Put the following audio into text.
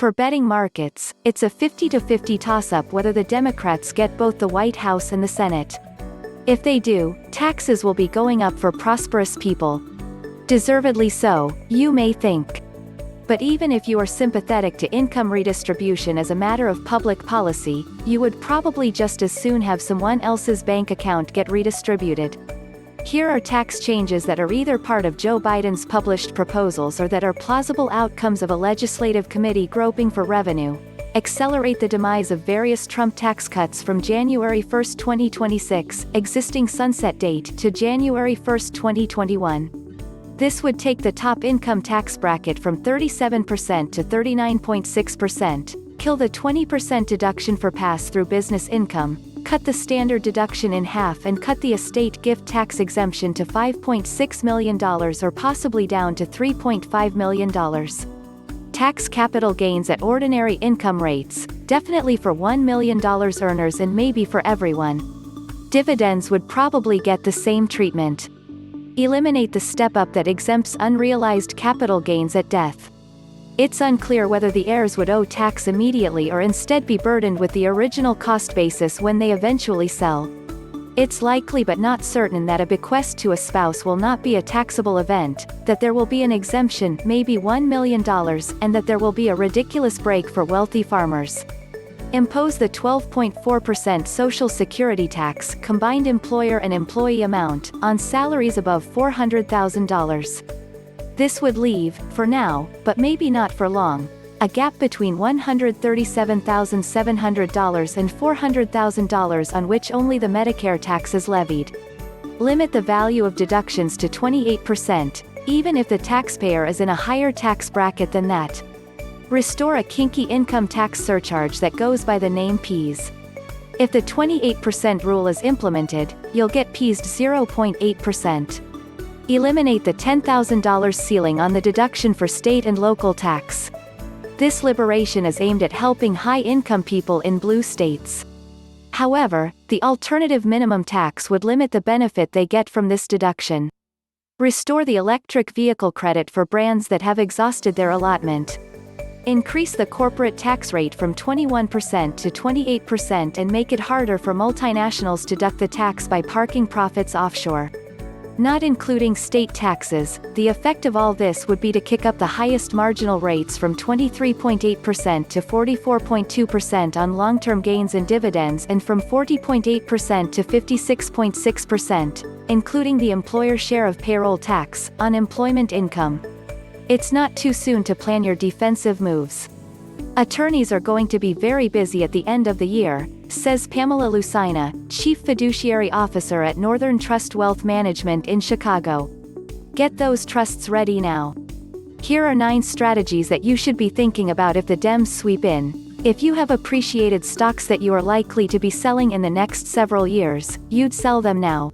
Per betting markets, it's a 50-50 toss-up whether the Democrats get both the White House and the Senate. If they do, taxes will be going up for prosperous people. Deservedly so, you may think. But even if you are sympathetic to income redistribution as a matter of public policy, you would probably just as soon have someone else's bank account get redistributed. Here are tax changes that are either part of Joe Biden's published proposals or that are plausible outcomes of a legislative committee groping for revenue. Accelerate the demise of various Trump tax cuts from January 1, 2026, existing sunset date, to January 1, 2021. This would take the top income tax bracket from 37% to 39.6%, kill the 20% deduction for pass-through business income, cut the standard deduction in half and cut the estate gift tax exemption to $5.6 million or possibly down to $3.5 million. Tax capital gains at ordinary income rates, definitely for $1 million earners and maybe for everyone. Dividends would probably get the same treatment. Eliminate the step-up that exempts unrealized capital gains at death. It's unclear whether the heirs would owe tax immediately or instead be burdened with the original cost basis when they eventually sell. It's likely but not certain that a bequest to a spouse will not be a taxable event, that there will be an exemption, maybe $1 million, and that there will be a ridiculous break for wealthy farmers. Impose the 12.4% Social Security tax, combined employer and employee amount, on salaries above $400,000. This would leave, for now, but maybe not for long, a gap between $137,700 and $400,000 on which only the Medicare tax is levied. Limit the value of deductions to 28%, even if the taxpayer is in a higher tax bracket than that. Restore a kinky income tax surcharge that goes by the name Pease. If the 28% rule is implemented, you'll get Peased 0.8%. Eliminate the $10,000 ceiling on the deduction for state and local tax. This liberation is aimed at helping high-income people in blue states. However, the alternative minimum tax would limit the benefit they get from this deduction. Restore the electric vehicle credit for brands that have exhausted their allotment. Increase the corporate tax rate from 21% to 28% and make it harder for multinationals to deduct the tax by parking profits offshore. Not including state taxes, the effect of all this would be to kick up the highest marginal rates from 23.8% to 44.2% on long-term gains and dividends and from 40.8% to 56.6%, including the employer share of payroll tax, on employment income. It's not too soon to plan your defensive moves. Attorneys are going to be very busy at the end of the year, says Pamela Lucina, Chief Fiduciary Officer at Northern Trust Wealth Management in Chicago. Get those trusts ready now. Here are 9 strategies that you should be thinking about if the Dems sweep in. If you have appreciated stocks that you are likely to be selling in the next several years, you'd sell them now.